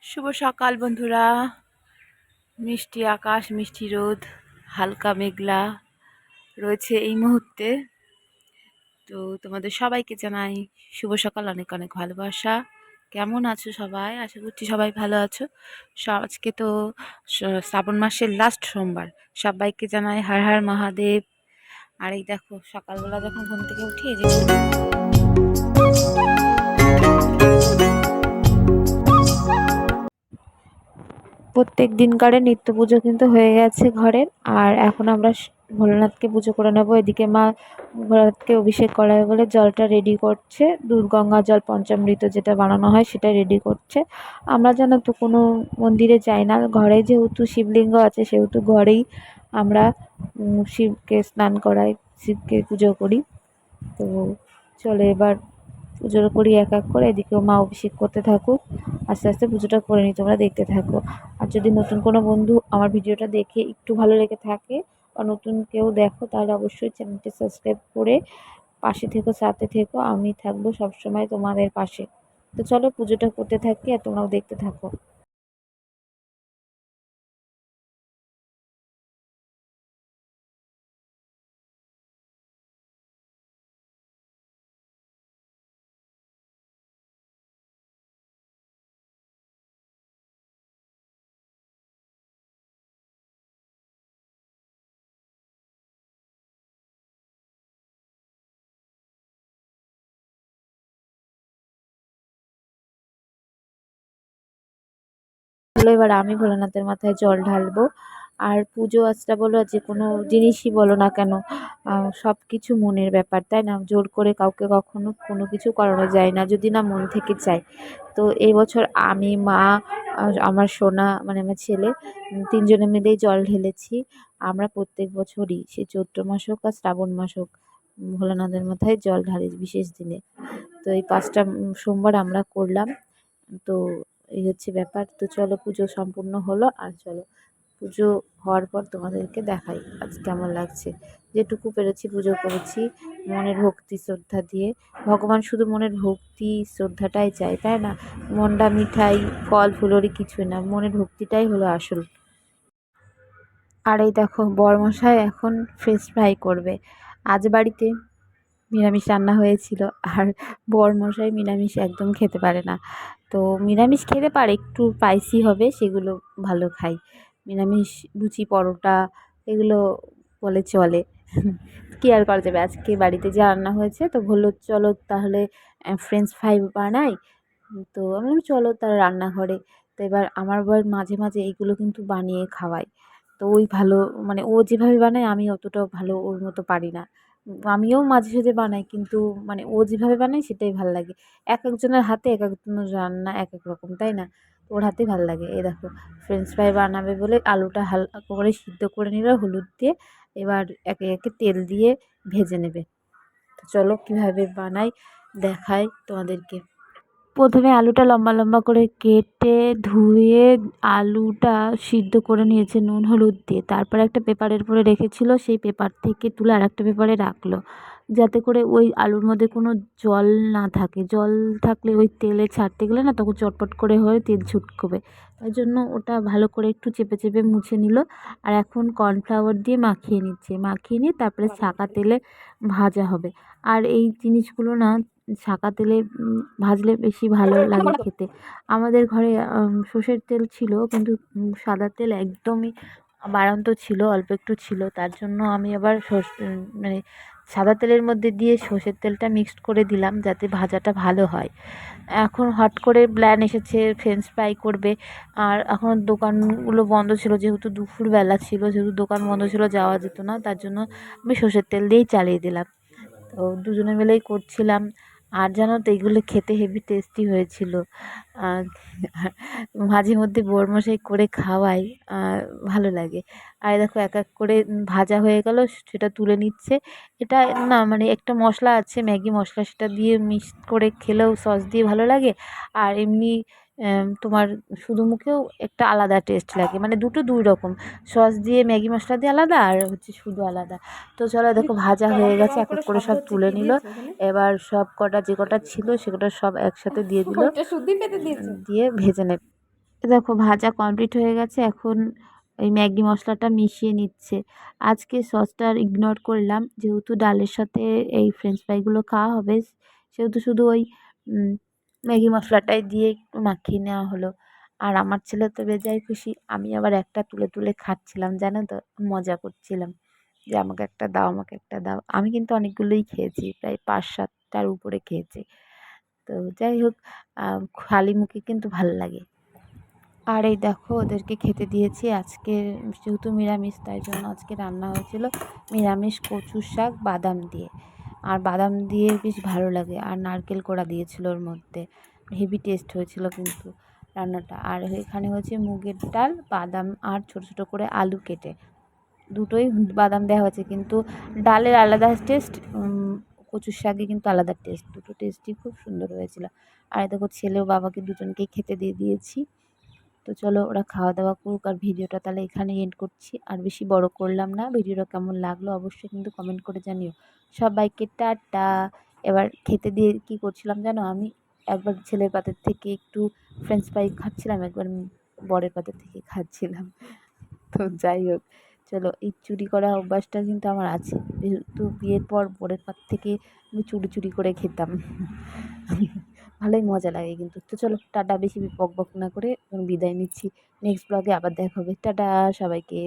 শুভ সকাল বন্ধুরা। মিষ্টি আকাশ, মিষ্টি রোদ, হালকা মেঘলা রয়েছে এই মুহূর্তে। তো তোমাদের সবাইকে জানাই শুভ সকাল, অনেক অনেক ভালোবাসা। কেমন আছো সবাই? আশা করছি সবাই ভালো আছো। আজকে তো শ্রাবণ মাসের লাস্ট সোমবার। সবাইকে জানাই হর হর মহাদেব। আর এই দেখো সকালবেলা যখন ঘুম থেকে উঠি, এই যে প্রত্যেক দিনকারের নিত্য পুজো কিন্তু হয়ে গেছে ঘরের। আর এখন আমরা ভোলানাথকে পুজো করে নেবো। এদিকে মা ভোলানাথকে অভিষেক করাবে বলে জলটা রেডি করছে। দুধ গঙ্গা জল পঞ্চামৃত যেটা বানানো হয় সেটা রেডি করছে। আমরা জানো তো কোনো মন্দিরে যাই না, ঘরে যেহেতু শিবলিঙ্গ আছে সেহেতু ঘরেই আমরা শিবকে স্নান করাই, শিবকে পুজো করি। তো চলে এবার পুজো করি এক এক করে। এদিকেও মা অভিষেক করতে থাকুক, আস্তে আস্তে পুজোটা করে নিই, তোমরা দেখতে থাকো। আর যদি নতুন কোনো বন্ধু আমার ভিডিওটা দেখে একটু ভালো লেগে থাকে বা নতুন কেউ দেখো, তাহলে অবশ্যই চ্যানেলটি সাবস্ক্রাইব করে পাশে থেকো, সাথে থেকো। আমি থাকবো সবসময় তোমাদের পাশে। তো চলো পুজোটা করতে থাকি আর তোমরাও দেখতে থাকো। হলো এবার আমি ভোলানাথের মাথায় জল ঢালবো। আর পুজো আচ্ছা বলো, যে কোনো জিনিসই বলো না কেন, সব কিছু মনের ব্যাপার, তাই না? জোর করে কাউকে কখনো কোনো কিছু করানো যায় না যদি না মন থেকে চায়। তো এই বছর আমি, মা, আমার সোনা মানে আমার ছেলে, তিনজনে মিলেই জল ঢেলেছি। আমরা প্রত্যেক বছরই, সে চৈত্র মাস হোক আর শ্রাবণ মাস হোক, ভোলানাথের মাথায় জল ঢালি বিশেষ দিনে। তো এই 5টা সোমবার আমরা করলাম। তো এই হচ্ছে ব্যাপার। তো চলো পুজো সম্পূর্ণ হলো, আর চলো পুজো হওয়ার পর তোমাদেরকে দেখাই আজ কেমন লাগছে। যেটুকু পেরেছি পুজো করেছি মনের ভক্তি শ্রদ্ধা দিয়ে। ভগবান শুধু মনের ভক্তি শ্রদ্ধাটাই চায়, তাই না? মন্ডা মিঠাই ফল ফুলরি কিছুই না, মনের ভক্তিটাই হলো আসল। আর এই দেখো বরমশাই এখন ফিশ ফ্রাই করবে। আজ বাড়িতে নিরামিষ রান্না হয়েছিল। আর বরমশাই নিরামিষ একদম খেতে পারে না। তো নিরামিষ খেতে পারে, একটু স্পাইসি হবে সেগুলো ভালো খায়। নিরামিষ লুচি পরোটা এগুলো বলে চলে। কী আর করা যাবে, আজকে বাড়িতে যা রান্না হয়েছে তো বললো চলো তাহলে ফ্রেঞ্চ ফ্রাই বানাই। তো আমি বললাম চলো তার রান্নাঘরে। তো এবার আমার বর মাঝে মাঝে এইগুলো কিন্তু বানিয়ে খাওয়ায়। তো ওই ভালো, মানে ও যেভাবে বানায় আমি অতটাও ভালো ওর মতো পারি না। আমিও মাঝে সাঝে বানাই, কিন্তু মানে ও যেভাবে বানায় সেটাই ভাল লাগে। এক একজনের হাতে এক একজনের রান্না এক এক রকম, তাই না? তো ওর হাতেই ভাল লাগে। এই দেখো ফ্রেঞ্চ ফ্রাই বানাবে বলে আলুটা হালকা করে সিদ্ধ করে নিল হলুদ দিয়ে। এবার একে একে তেল দিয়ে ভেজে নেবে। তো চলো কীভাবে বানাই দেখাই তোমাদেরকে। প্রথমে আলুটা লম্বা লম্বা করে কেটে ধুয়ে আলুটা সিদ্ধ করে নিয়েছে নুন হলুদ দিয়ে। তারপর একটা পেপারের উপরে রেখেছিল, সেই পেপার থেকে তুলে আরেকটা পেপারে রাখলো, যাতে করে ওই আলুর মধ্যে কোনো জল না থাকে। জল থাকলে ওই তেলে ছাড়তে গেলে না তখন চটপট করে হয়ে তেল ছুটকবে। তাই জন্য ওটা ভালো করে একটু চেপে চেপে মুছে নিল। আর এখন কর্নফ্লাওয়ার দিয়ে মাখিয়ে নিচ্ছে, মাখিয়ে নিয়ে তারপরে ছাঁকা তেলে ভাজা হবে। আর এই জিনিসগুলো না ছাঁকা তেলে ভাজলে বেশি ভালো লাগে খেতে। আমাদের ঘরে সর্ষের তেল ছিল, কিন্তু সাদা তেল একদমই বাড়ন্ত ছিল, অল্প একটু ছিল। তার জন্য আমি আবার মানে সাদা তেলের মধ্যে দিয়ে সর্ষের তেলটা মিক্সড করে দিলাম যাতে ভাজাটা ভালো হয়। এখন হট করে প্ল্যান এসেছে ফ্রেঞ্চ ফ্রাই করবে। আর এখন দোকানগুলো বন্ধ ছিল, যেহেতু দুপুরবেলা ছিল, যেহেতু দোকান বন্ধ ছিল যাওয়া যেত না, তার জন্য আমি সর্ষের তেল দিয়েই চালিয়ে দিলাম। তো দুজনে মিলেই করছিলাম। আর জানো তো এইগুলো খেতে হেভি টেস্টি হয়েছিল। আর মাঝে মধ্যে বরমশাই করে খাওয়াই, ভালো লাগে। আর দেখো এক এক করে ভাজা হয়ে গেল, সেটা তুলে নিচ্ছে। এটা না মানে একটা মশলা আছে ম্যাগি মশলা, সেটা দিয়ে মিক্স করে খেলেও সস দিয়ে ভালো লাগে। আর এমনি তোমার শুধু মুখেও একটা আলাদা টেস্ট লাগে, মানে দুটো দুই রকম। সস দিয়ে ম্যাগি মশলা দিয়ে আলাদা, আর হচ্ছে শুধু আলাদা। তো চলো দেখো ভাজা হয়ে গেছে, এক এক করে সব তুলে নিল। এবার সব কটা যে কটা ছিল সে কটা সব একসাথে দিয়ে দিল, দিয়ে ভেজে নেবে। দেখো ভাজা কমপ্লিট হয়ে গেছে, এখন ওই ম্যাগি মশলাটা মিশিয়ে নিচ্ছে। আজকে সসটা ইগনোর করলাম, যেহেতু ডালের সাথে এই ফ্রেঞ্চ ফ্রাইগুলো খাওয়া হবে, সেহেতু শুধু ওই ম্যাগি মশলাটাই দিয়ে একটু মাখিয়ে নেওয়া হলো। আর আমার ছেলে তো বেজায় খুশি, আমি আবার একটা তুলে তুলে খাচ্ছিলাম, জানো তো, মজা করছিলাম যে আমাকে একটা দাও, আমাকে একটা দাও। আমি কিন্তু অনেকগুলোই খেয়েছি, প্রায় 5-7টার উপরে খেয়েছি। তো যাই হোক, খালি মুখে কিন্তু ভাল লাগে। আর এই দেখো ওদেরকে খেতে দিয়েছি। আজকে যেহেতু নিরামিষ, তাই জন্য আজকে রান্না হয়েছিল নিরামিষ কচুর শাক বাদাম দিয়ে। আর বাদাম দিয়ে বেশ ভালো লাগে, আর নারকেল কোড়া দিয়েছিল ওর মধ্যে, হেভি টেস্ট হয়েছিল কিন্তু রান্নাটা। আর এখানে হচ্ছে মুগের ডাল, বাদাম আর ছোটো ছোটো করে আলু কেটে, দুটোই বাদাম দেওয়া হয়েছে, কিন্তু ডালের আলাদা টেস্ট, কচুর শাকে কিন্তু আলাদা টেস্ট, দুটো টেস্টই খুব সুন্দর হয়েছিল। আর দেখো ছেলে ও বাবাকে দুজনকেই খেতে দিয়ে দিয়েছি। তো চলো ওরা খাওয়া দাওয়া করুক, আর ভিডিওটা তাহলে এখানে এন্ড করছি, আর বেশি বড় করলাম না। ভিডিওটা কেমন লাগলো অবশ্যই কিন্তু কমেন্ট করে জানিও। সবাইকে টাটা। এবার খেতে দিয়ে কি করছিলাম জানো, আমি একবার ছেলের পাতের থেকে একটু ফ্রেঞ্চ ফ্রাই খাচ্ছিলাম, একবার বরের পাতের থেকে খাচ্ছিলাম। তো যাই হোক, চলো, এই চুরি করা অভ্যাসটা কিন্তু আমার আছে, যেহেতু বিয়ের পর বরের পাত থেকে আমি চুরি চুরি করে খেতাম। ভালোই মজা লাগে কিন্তু। তো চলো টাটা, বেশি বক বক না করে বিদায় নিচ্ছি। নেক্সট ব্লগে আবার দেখা হবে। টাটা সবাইকে।